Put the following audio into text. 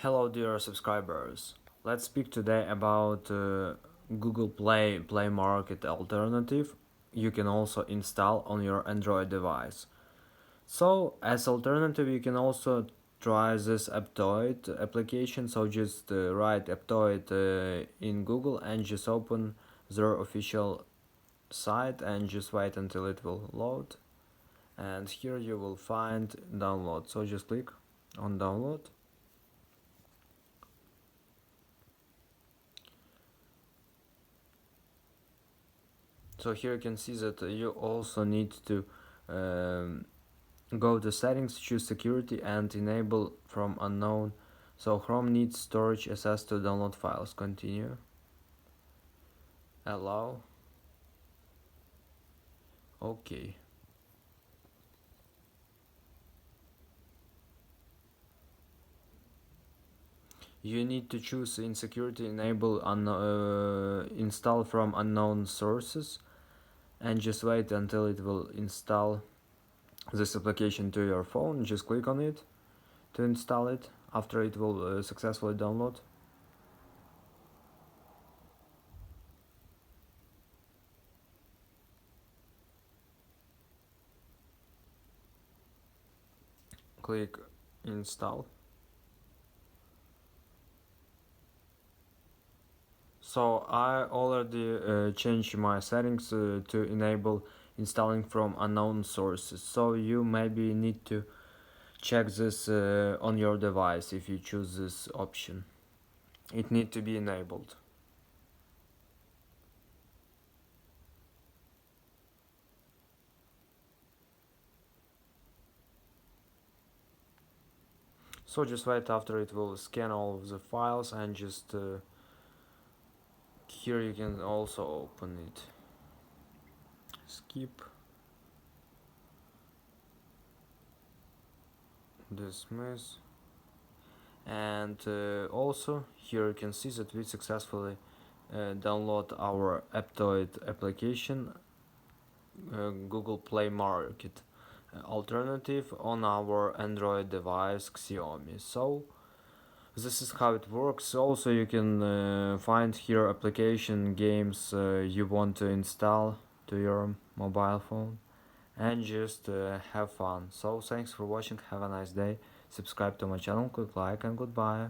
Hello dear subscribers. Let's speak today about Google Play Market alternative you can also install on your Android device. So as alternative you can also try this Aptoide application. So just write Aptoide in Google and just open their official site and just wait until it will load. And here you will find download. So just click on download. So here you can see that you also need to um, go to settings, choose security and enable from unknown. So Chrome needs storage access to download files. Continue. Allow. Okay. You need to choose in security enable install from unknown sources and just wait until it will install this application to your phone. Just click on it to install it after it will successfully download. Click install. So I already changed my settings to enable installing from unknown sources. So you maybe need to check this on your device if you choose this option. It need to be enabled. So just wait after it will scan all of the files and just here you can also open it. Skip. Dismiss. And also here you can see that we successfully download our Aptoide application Google Play Market alternative on our Android device Xiaomi. So this is how it works. Also you can find here application games you want to install to your mobile phone and just have fun. So thanks for watching, have a nice day, subscribe to my channel, click like and goodbye.